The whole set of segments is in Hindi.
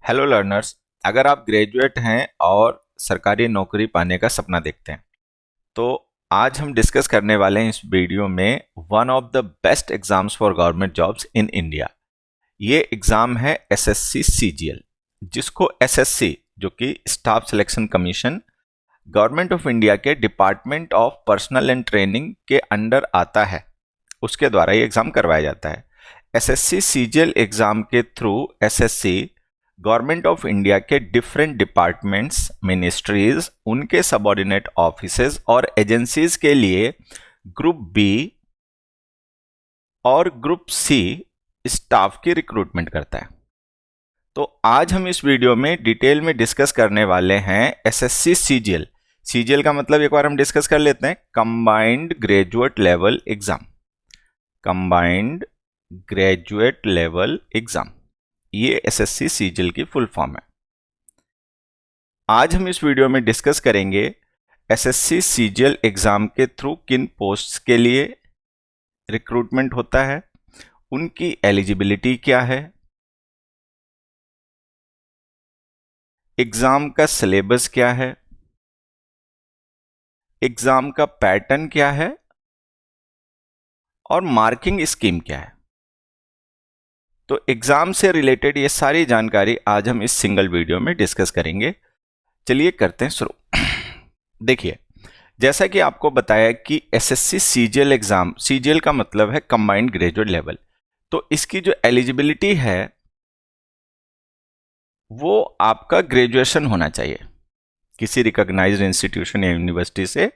Hello learners. अगर आप ग्रेजुएट हैं और सरकारी नौकरी पाने का सपना देखते हैं तो आज हम डिस्कस करने वाले हैं इस वीडियो में one of the best exams for government jobs in India. ये एग्जाम है एसएससी सीजीएल, जिसको एसएससी जो कि staff selection commission government of India के department of personnel and training के अंडर आता है, उसके द्वारा ये एग्जाम करवाया जाता है। एसएससी सीजीएल एग्जाम के through SSC government of India के डिफरेंट डिपार्टमेंट्स, मिनिस्ट्रीज, उनके सबऑर्डिनेट ऑफिसेज और एजेंसीज के लिए ग्रुप बी और ग्रुप सी स्टाफ की रिक्रूटमेंट करता है। तो आज हम इस वीडियो में डिटेल में डिस्कस करने वाले हैं एसएससी सीजीएल। सीजीएल का मतलब एक बार हम डिस्कस कर लेते हैं, combined graduate level exam. Combined graduate level exam, ये एसएससी सीजीएल की फुल फॉर्म है। आज हम इस वीडियो में डिस्कस करेंगे एसएससी सीजीएल एग्जाम के थ्रू किन पोस्ट्स के लिए रिक्रूटमेंट होता है, उनकी एलिजिबिलिटी क्या है, एग्जाम का सिलेबस क्या है, एग्जाम का पैटर्न क्या है और मार्किंग स्कीम क्या है। तो एग्जाम से रिलेटेड ये सारी जानकारी आज हम इस सिंगल वीडियो में डिस्कस करेंगे। चलिए करते हैं शुरू। देखिए, जैसा कि आपको बताया कि एसएससी सीजीएल एग्जाम, सीजीएल का मतलब है कंबाइंड ग्रेजुएट लेवल, तो इसकी जो एलिजिबिलिटी है वो आपका ग्रेजुएशन होना चाहिए। किसी रिकॉग्नाइज्ड इंस्टीट्यूशन या यूनिवर्सिटी से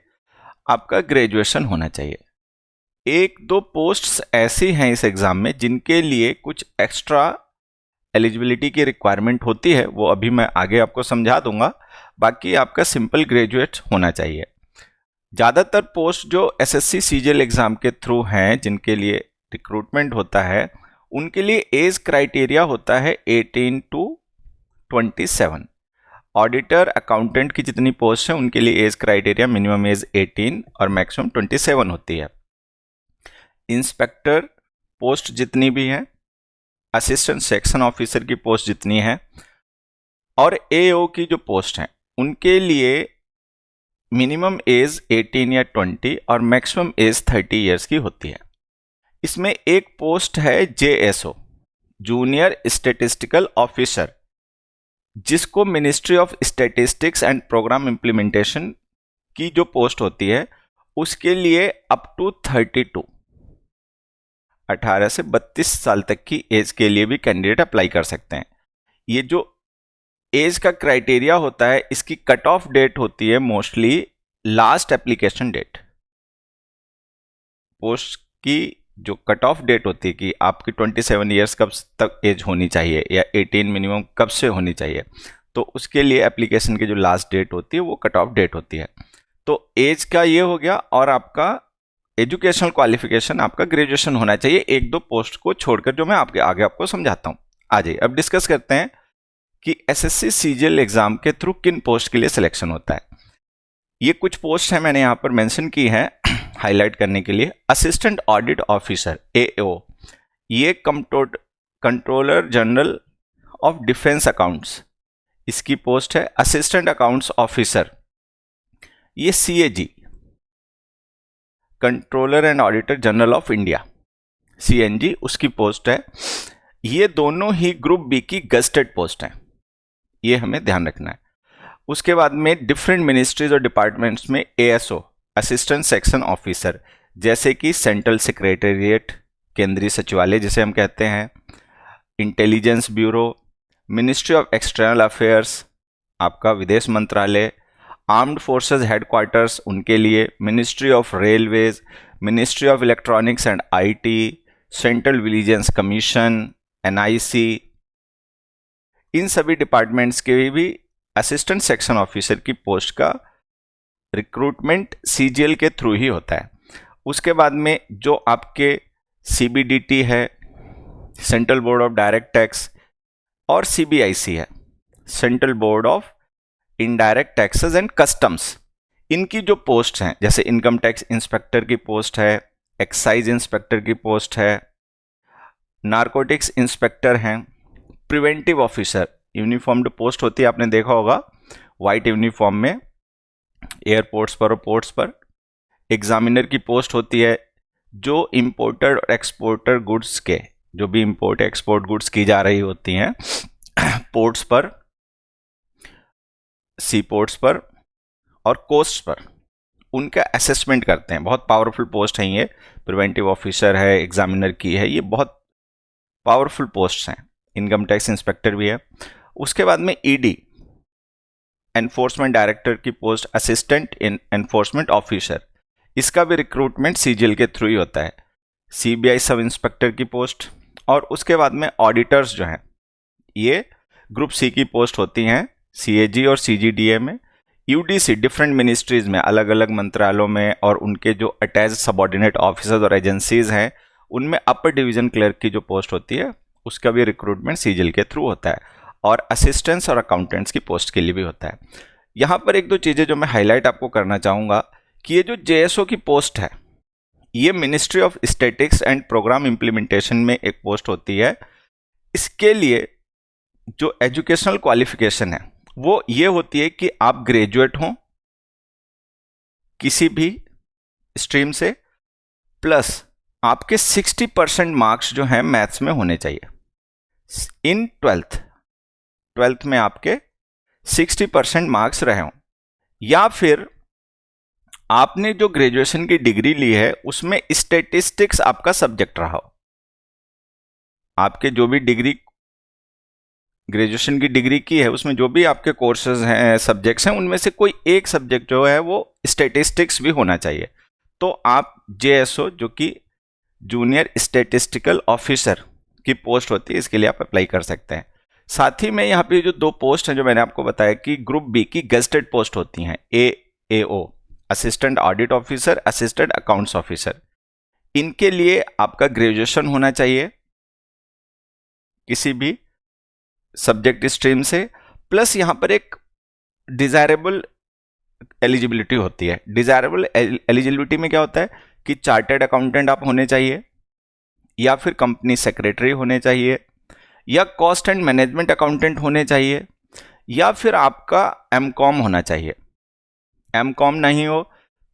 आपका ग्रेजुएशन होना चाहिए। एक दो पोस्ट्स ऐसी हैं इस एग्जाम में जिनके लिए कुछ एक्स्ट्रा एलिजिबिलिटी की रिक्वायरमेंट होती है, वो अभी मैं आगे आपको समझा दूंगा। बाकी आपका सिंपल ग्रेजुएट होना चाहिए। ज़्यादातर पोस्ट जो एसएससी सीजीएल एग्जाम के थ्रू हैं, जिनके लिए रिक्रूटमेंट होता है, उनके लिए एज क्राइटेरिया होता है 18 टू 27। ऑडिटर, अकाउंटेंट की जितनी पोस्ट हैं उनके लिए एज क्राइटेरिया मिनिमम एज 18 और मैक्सिमम 27 होती है। इंस्पेक्टर पोस्ट जितनी भी हैं, असिस्टेंट सेक्शन ऑफिसर की पोस्ट जितनी है और एओ की जो पोस्ट हैं, उनके लिए मिनिमम एज 18 या 20 और मैक्सिमम एज 30 ईयर्स की होती है। इसमें एक पोस्ट है जेएसओ, जूनियर स्टैटिस्टिकल ऑफिसर, जिसको ministry of statistics and programme implementation की जो पोस्ट होती है उसके लिए अप टू 32, 18 से 32 साल तक की एज के लिए भी कैंडिडेट अप्लाई कर सकते हैं। ये जो एज का क्राइटेरिया होता है, इसकी कट ऑफ डेट होती है mostly last application date. Post की जो कट ऑफ डेट होती है कि आपकी 27 ईयर्स कब तक एज होनी चाहिए या 18 मिनिमम कब से होनी चाहिए, तो उसके लिए एप्लीकेशन की जो लास्ट डेट होती है वो कट ऑफ डेट होती है। तो एज का ये हो गया और आपका एजुकेशनल क्वालिफिकेशन आपका ग्रेजुएशन होना चाहिए, एक दो पोस्ट को छोड़कर, जो मैं आपके आगे आपको समझाता हूं। आ जाइए अब डिस्कस करते हैं कि एसएससी सीजीएल एग्जाम के थ्रू किन पोस्ट के लिए सिलेक्शन होता है। ये कुछ पोस्ट है मैंने यहां पर मेंशन की है हाईलाइट करने के लिए। असिस्टेंट ऑडिट ऑफिसर एओ, ये controller general of defence accounts, इसकी पोस्ट है। असिस्टेंट अकाउंट्स ऑफिसर, ये CAG, controller and auditor general of India, CNG, उसकी पोस्ट है। ये दोनों ही ग्रुप बी की गस्टेड पोस्ट हैं, ये हमें ध्यान रखना है। उसके बाद में डिफरेंट मिनिस्ट्रीज और डिपार्टमेंट्स में एएसओ, असिस्टेंट सेक्शन ऑफिसर, जैसे कि सेंट्रल सेक्रेटेरिएट, केंद्रीय सचिवालय जिसे हम कहते हैं, intelligence bureau, ministry of external affairs, आपका विदेश मंत्रालय, आर्म्ड फोर्सेस हेडक्वार्टर्स उनके लिए, ministry of railways, ministry of electronics and IT, central vigilance commission, NIC, इन सभी डिपार्टमेंट्स के भी असिस्टेंट सेक्शन ऑफिसर की पोस्ट का रिक्रूटमेंट सीजीएल के थ्रू ही होता है। उसके बाद में जो आपके सीबीडीटी है, central board of direct tax, और सीबीआईसी है, central board of indirect taxes and customs, इनकी जो पोस्ट हैं, जैसे इनकम टैक्स इंस्पेक्टर की पोस्ट है, एक्साइज इंस्पेक्टर की पोस्ट है, नारकोटिक्स इंस्पेक्टर हैं, प्रिवेंटिव ऑफिसर, यूनिफॉर्म्ड पोस्ट होती है, आपने देखा होगा वाइट यूनिफॉर्म में एयरपोर्ट्स पर और पोर्ट्स पर। एग्जामिनर की पोस्ट होती है जो इंपोर्टर और एक्सपोर्टर गुड्स के, जो भी इंपोर्ट एक्सपोर्ट गुड्स की जा रही होती हैं पोर्ट्स पर, सी पोर्ट्स पर और कोस्ट पर, उनका असेसमेंट करते हैं। बहुत पावरफुल पोस्ट है ये, प्रिवेंटिव ऑफिसर है, एग्जामिनर की है, ये बहुत पावरफुल पोस्ट हैं। इनकम टैक्स इंस्पेक्टर भी है। उसके बाद में ईडी, एनफोर्समेंट डायरेक्टर की post, assistant in enforcement officer, इसका भी रिक्रूटमेंट सीजीएल के थ्रू ही होता है। सीबीआई सब इंस्पेक्टर की पोस्ट, और उसके बाद में ऑडिटर्स जो हैं, ये ग्रुप सी की पोस्ट होती हैं सीएजी और सीजीडीए में। यूडीसी डिफरेंट मिनिस्ट्रीज में, अलग अलग मंत्रालयों में, और उनके जो अटैच सबऑर्डिनेट ऑफिसर्स और एजेंसीज हैं उनमें अपर डिवीजन क्लर्क की जो पोस्ट होती है उसका भी रिक्रूटमेंट सीजीएल के थ्रू होता है, और असिस्टेंट्स और अकाउंटेंट्स की पोस्ट के लिए भी होता है। यहाँ पर एक दो चीज़ें जो मैं हाईलाइट आपको करना चाहूँगा कि ये जो जेएसओ की पोस्ट है, ये ministry of statistics and programme implementation में एक पोस्ट होती है। इसके लिए जो एजुकेशनल क्वालिफिकेशन है वो ये होती है कि आप ग्रेजुएट हों किसी भी स्ट्रीम से, प्लस आपके 60% मार्क्स जो हैं मैथ्स में होने चाहिए। इन ट्वेल्थ में आपके 60% मार्क्स रहे हों, या फिर आपने जो ग्रेजुएशन की डिग्री ली है उसमें स्टैटिस्टिक्स आपका सब्जेक्ट रहा हो। आपके जो भी डिग्री, ग्रेजुएशन की डिग्री की है उसमें जो भी आपके कोर्सेज हैं, सब्जेक्ट्स हैं, उनमें से कोई एक सब्जेक्ट जो है वो स्टैटिस्टिक्स भी होना चाहिए। तो आप जेएसओ, जो कि जूनियर स्टैटिस्टिकल ऑफिसर की पोस्ट होती है, इसके लिए आप अप्लाई कर सकते हैं। साथ ही में यहाँ पे जो दो पोस्ट हैं जो मैंने आपको बताया कि ग्रुप बी की गेस्टेड पोस्ट होती हैं, AAO, assistant audit officer, assistant accounts officer, इनके लिए आपका ग्रेजुएशन होना चाहिए किसी भी सब्जेक्ट स्ट्रीम से, प्लस यहाँ पर एक डिजायरेबल एलिजिबिलिटी होती है। डिजायरेबल एलिजिबिलिटी में क्या होता है कि चार्टर्ड अकाउंटेंट आप होने चाहिए, या फिर कंपनी सेक्रेटरी होने चाहिए, या कॉस्ट एंड मैनेजमेंट अकाउंटेंट होने चाहिए, या फिर आपका एमकॉम होना चाहिए। एमकॉम नहीं हो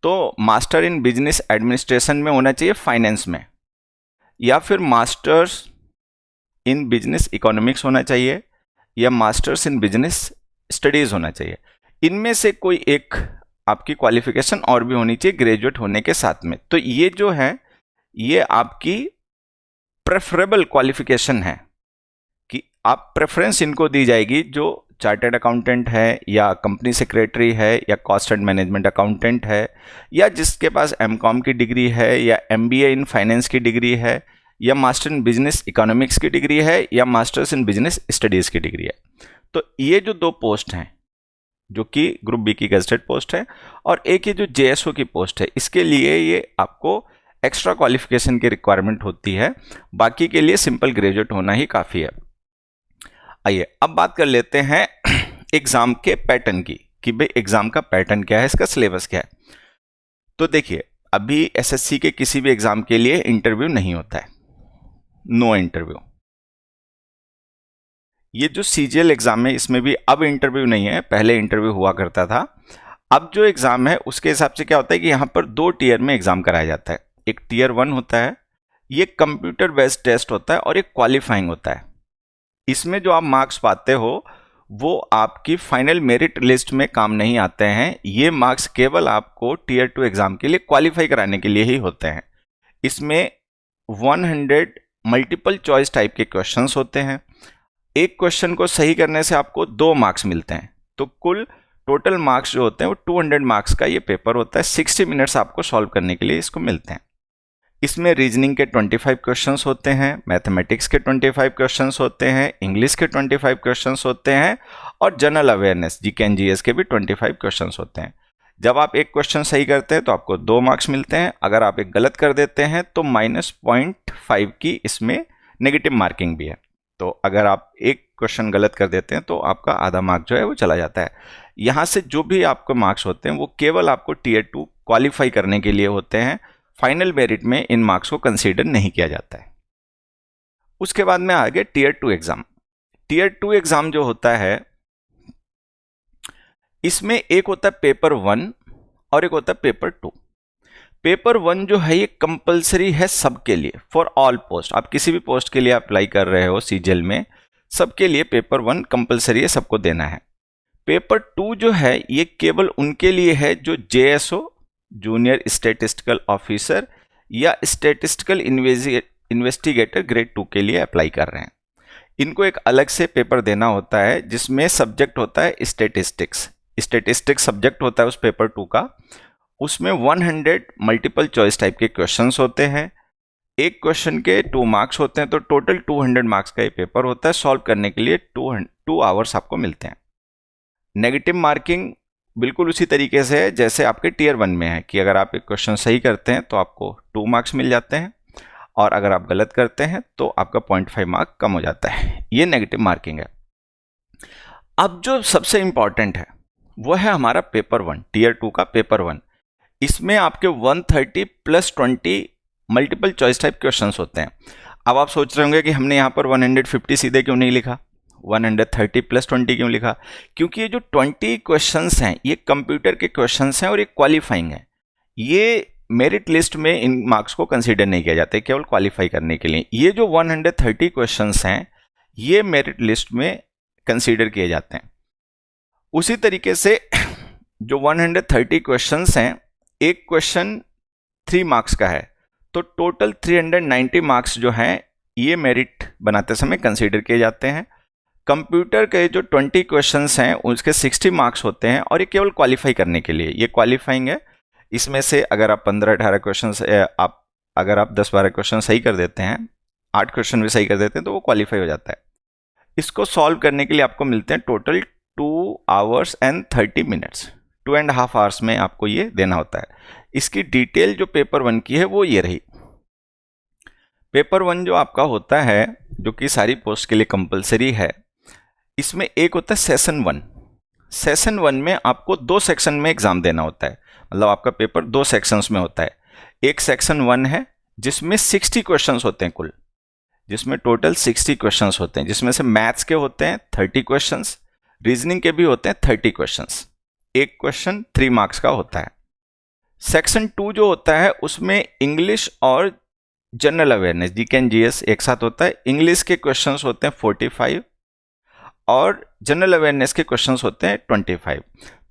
तो मास्टर इन बिजनेस एडमिनिस्ट्रेशन में होना चाहिए, फाइनेंस में, या फिर मास्टर्स इन बिजनेस इकोनॉमिक्स होना चाहिए, या मास्टर्स इन बिजनेस स्टडीज होना चाहिए। इनमें से कोई एक आपकी क्वालिफिकेशन और भी होनी चाहिए ग्रेजुएट होने के साथ में। तो ये जो है ये आपकी प्रेफरेबल क्वालिफिकेशन है कि आप प्रेफरेंस इनको दी जाएगी जो चार्टर्ड अकाउंटेंट है, या कंपनी सेक्रेटरी है, या कॉस्ट एंड मैनेजमेंट अकाउंटेंट है, या जिसके पास एमकॉम की डिग्री है, या एमबीए इन फाइनेंस की डिग्री है, या मास्टर इन बिजनेस इकोनॉमिक्स की डिग्री है, या मास्टर्स इन बिजनेस स्टडीज़ की डिग्री है। तो ये जो दो पोस्ट हैं जो कि ग्रुप बी की गेस्टेड पोस्ट है, और एक ये जो जेएसओ की पोस्ट है, इसके लिए ये आपको एक्स्ट्रा क्वालिफिकेशन की रिक्वायरमेंट होती है, बाकी के लिए सिंपल ग्रेजुएट होना ही काफ़ी है। आइए अब बात कर लेते हैं एग्ज़ाम के पैटर्न की, कि भाई एग्ज़ाम का पैटर्न क्या है, इसका सिलेबस क्या है। तो देखिए, अभी एसएससी के किसी भी एग्ज़ाम के लिए इंटरव्यू नहीं होता है, नो इंटरव्यू। ये जो सीजीएल एग्ज़ाम है इसमें भी अब इंटरव्यू नहीं है, पहले इंटरव्यू हुआ करता था। अब जो एग्ज़ाम है उसके हिसाब से क्या होता है कि यहाँ पर दो टीयर में एग्ज़ाम कराया जाता है। एक टीयर 1 होता है, ये कंप्यूटर बेस्ड टेस्ट होता है, और एक क्वालिफाइंग होता है। इसमें जो आप मार्क्स पाते हो वो आपकी फाइनल मेरिट लिस्ट में काम नहीं आते हैं। ये मार्क्स केवल आपको टीयर 2 एग्ज़ाम के लिए क्वालिफाई कराने के लिए ही होते हैं। इसमें 100 मल्टीपल चॉइस टाइप के क्वेश्चंस होते हैं। एक क्वेश्चन को सही करने से आपको 2 मार्क्स मिलते हैं, तो कुल टोटल मार्क्स जो होते हैं वो 200 मार्क्स का ये पेपर होता है। 60 मिनट्स आपको सॉल्व करने के लिए इसको मिलते हैं। इसमें रीजनिंग के 25 क्वेश्चंस होते हैं, मैथमेटिक्स के 25 क्वेश्चंस होते हैं, इंग्लिश के 25 क्वेश्चंस होते हैं, और general awareness GK and GS के भी 25 क्वेश्चंस होते हैं। जब आप एक क्वेश्चन सही करते हैं तो आपको 2 मार्क्स मिलते हैं। अगर आप एक गलत कर देते हैं तो -0.5 की इसमें नेगेटिव मार्किंग भी है। तो अगर आप एक क्वेश्चन गलत कर देते हैं तो आपका आधा मार्क जो है वो चला जाता है। यहाँ से जो भी आपको मार्क्स होते हैं वो केवल आपको टीयर 2 क्वालिफाई करने के लिए होते हैं। फाइनल मेरिट में इन मार्क्स को कंसीडर नहीं किया जाता है। उसके बाद में आगे टीयर 2 एग्ज़ाम। टीयर 2 एग्जाम जो होता है इसमें एक होता है पेपर 1 और एक होता है पेपर 2। पेपर 1 जो है ये कंपलसरी है सबके लिए, फॉर ऑल पोस्ट। आप किसी भी पोस्ट के लिए अप्लाई कर रहे हो सीजीएल में, सबके लिए पेपर 1 कंपलसरी है, सबको देना है। पेपर 2 जो है ये केवल उनके लिए है जो जेएसओ, जूनियर स्टैटिस्टिकल ऑफिसर, या स्टैटिस्टिकल इन्वेस्टिगेटर ग्रेड 2 के लिए अप्लाई कर रहे हैं। इनको एक अलग से पेपर देना होता है जिसमें सब्जेक्ट होता है स्टैटिस्टिक्स। स्टैटिस्टिक्स सब्जेक्ट होता है उस पेपर 2 का। उसमें 100 मल्टीपल चॉइस टाइप के क्वेश्चंस होते हैं। एक क्वेश्चन के 2 मार्क्स होते हैं, तो टोटल 200 मार्क्स का ये पेपर होता है। सॉल्व करने के लिए 2 आवर्स आपको मिलते हैं। नेगेटिव मार्किंग बिल्कुल उसी तरीके से है जैसे आपके टीयर 1 में है कि अगर आप एक क्वेश्चन सही करते हैं तो आपको 2 मार्क्स मिल जाते हैं, और अगर आप गलत करते हैं तो आपका 0.5 मार्क कम हो जाता है। ये नेगेटिव मार्किंग है। अब जो सबसे इंपॉर्टेंट है वो है हमारा पेपर 1, टीयर 2 का पेपर 1। इसमें आपके 130 + 20 मल्टीपल चॉइस टाइप क्वेश्चंस होते हैं। अब आप सोच रहे होंगे कि हमने यहाँ पर 150 सीधे क्यों नहीं लिखा, 130 + 20 क्यों लिखा? क्योंकि ये जो 20 क्वेश्चंस हैं ये कंप्यूटर के क्वेश्चंस हैं और ये क्वालिफाइंग है। ये मेरिट लिस्ट में इन मार्क्स को कंसीडर नहीं किया जाता है, केवल क्वालिफाई करने के लिए। ये जो 130 क्वेश्चंस हैं ये मेरिट लिस्ट में कंसीडर किए जाते हैं। उसी तरीके से जो 130 क्वेश्चंस हैं, एक क्वेश्चन 3 मार्क्स का है, तो टोटल 390 मार्क्स जो हैं ये मेरिट बनाते समय कंसीडर किए जाते हैं। कंप्यूटर के जो 20 क्वेश्चंस हैं उसके 60 मार्क्स होते हैं, और ये केवल क्वालिफाई करने के लिए, ये क्वालिफाइंग है। इसमें से अगर आप 15-18 क्वेश्चन, अगर आप 10-12 क्वेश्चन सही कर देते हैं, 8 क्वेश्चन भी सही कर देते हैं, तो वो क्वालिफाई हो जाता है। इसको सॉल्व करने के लिए आपको मिलते हैं total 2 hours and 30 minutes. 2.5 hours में आपको ये देना होता है। इसकी डिटेल जो पेपर 1 की है वो ये रही। पेपर 1 जो आपका होता है, जो कि सारी पोस्ट के लिए कंपलसरी है, इसमें एक होता है सेशन 1। सेशन 1 में आपको 2 सेक्शन में एग्जाम देना होता है, मतलब आपका पेपर 2 सेक्शंस में होता है। एक सेक्शन 1 है जिसमें 60 क्वेश्चंस होते हैं कुल, जिसमें टोटल 60 क्वेश्चंस होते हैं, जिसमें से मैथ्स के होते हैं 30 क्वेश्चंस, रीजनिंग के भी होते हैं 30 क्वेश्चंस। एक क्वेश्चन 3 मार्क्स का होता है। सेक्शन 2 जो होता है उसमें इंग्लिश और general awareness, GK and GS एक साथ होता है। इंग्लिश के क्वेश्चंस होते हैं 45 और जनरल अवेयरनेस के क्वेश्चंस होते हैं 25।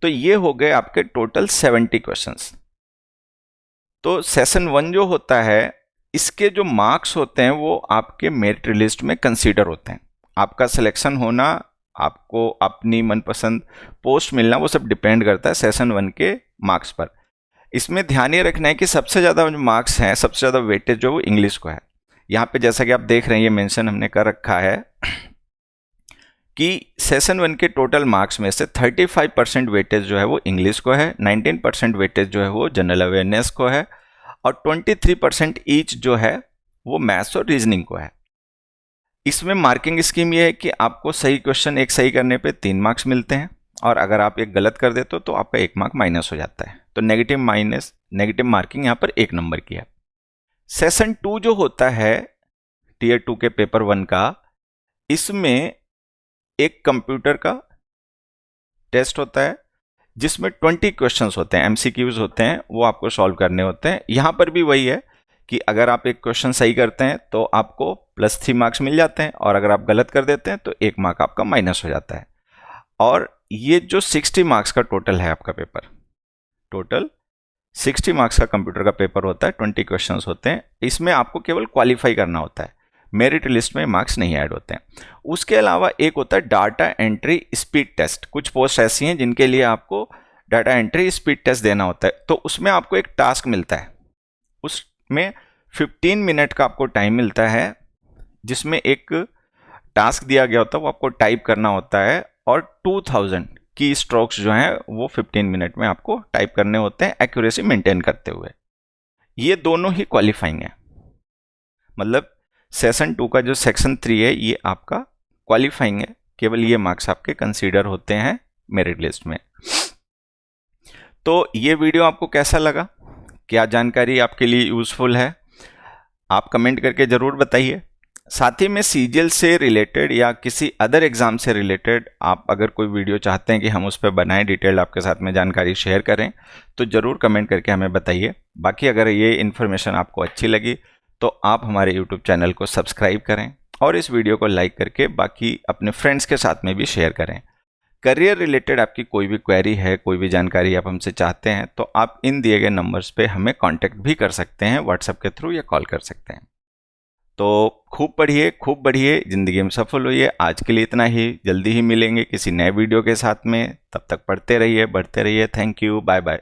तो ये हो गए आपके टोटल 70 क्वेश्चंस। तो सेशन 1 जो होता है इसके जो मार्क्स होते हैं वो आपके मेरिट लिस्ट में कंसीडर होते हैं। आपका सिलेक्शन होना, आपको अपनी मनपसंद पोस्ट मिलना, वो सब डिपेंड करता है सेशन 1 के मार्क्स पर। इसमें ध्यान ये रखना है कि सबसे ज़्यादा जो मार्क्स हैं, सबसे ज़्यादा वेटेज जो वो इंग्लिश को है। यहाँ पे जैसा कि आप देख रहे हैं, ये मेंशन हमने कर रखा है कि सेशन 1 के टोटल मार्क्स में से 35% वेटेज जो है वो इंग्लिश को है, 19% वेटेज जो है वो जनरल अवेयरनेस को है, और 23% ईच जो है वो मैथ्स और रीजनिंग को है। इसमें मार्किंग स्कीम ये है कि आपको सही क्वेश्चन एक सही करने पे 3 मार्क्स मिलते हैं, और अगर आप एक गलत कर देते हो तो आपका 1 मार्क माइनस हो जाता है। तो नेगेटिव मार्किंग यहाँ पर 1 नंबर की है। सेशन 2 जो होता है टीयर 2 के पेपर 1 का, इसमें एक कंप्यूटर का टेस्ट होता है जिसमें 20 क्वेश्चंस होते हैं, एमसीक्यूज होते हैं, वो आपको सॉल्व करने होते हैं। यहाँ पर भी वही है कि अगर आप एक क्वेश्चन सही करते हैं तो आपको +3 मार्क्स मिल जाते हैं, और अगर आप गलत कर देते हैं तो 1 मार्क आपका माइनस हो जाता है। और ये जो 60 मार्क्स का टोटल है आपका पेपर, टोटल 60 मार्क्स का कंप्यूटर का पेपर होता है, 20 क्वेश्चंस होते हैं। इसमें आपको केवल क्वालिफाई करना होता है, मेरिट लिस्ट में मार्क्स नहीं ऐड होते हैं। उसके अलावा एक होता है डाटा एंट्री स्पीड टेस्ट। कुछ पोस्ट ऐसी हैं जिनके लिए आपको डाटा एंट्री स्पीड टेस्ट देना होता है। तो उसमें आपको एक टास्क मिलता है, उसमें 15 मिनट का आपको टाइम मिलता है, जिसमें एक टास्क दिया गया होता है, वो आपको टाइप करना होता है, और 2000 की स्ट्रोक्स जो हैं वो 15 मिनट में आपको टाइप करने होते हैं, एक्यूरेसी मेंटेन करते हुए। ये दोनों ही क्वालिफाइंग है, मतलब सेशन 2 का जो सेक्शन 3 है ये आपका क्वालिफाइंग है, केवल ये मार्क्स आपके कंसीडर होते हैं मेरिट लिस्ट में। तो ये वीडियो आपको कैसा लगा, क्या जानकारी आपके लिए यूजफुल है, आप कमेंट करके ज़रूर बताइए। साथ ही में सीजीएल से रिलेटेड या किसी अदर एग्जाम से रिलेटेड आप अगर कोई वीडियो चाहते हैं कि हम उस पर बनाएं, डिटेल आपके साथ में जानकारी शेयर करें, तो ज़रूर कमेंट करके हमें बताइए। बाकी अगर ये इन्फॉर्मेशन आपको अच्छी लगी तो आप हमारे यूट्यूब चैनल को सब्सक्राइब करें और इस वीडियो को लाइक करके बाकी अपने फ्रेंड्स के साथ में भी शेयर करें। करियर रिलेटेड आपकी कोई भी क्वेरी है, कोई भी जानकारी आप हमसे चाहते हैं, तो आप इन दिए गए नंबर्स पे हमें कांटेक्ट भी कर सकते हैं, व्हाट्सएप के थ्रू या कॉल कर सकते हैं। तो खूब पढ़िए, खूब बढ़िए, ज़िंदगी में सफल होइए। आज के लिए इतना ही, जल्दी ही मिलेंगे किसी नए वीडियो के साथ में। तब तक पढ़ते रहिए, बढ़ते रहिए। Thank you, bye bye.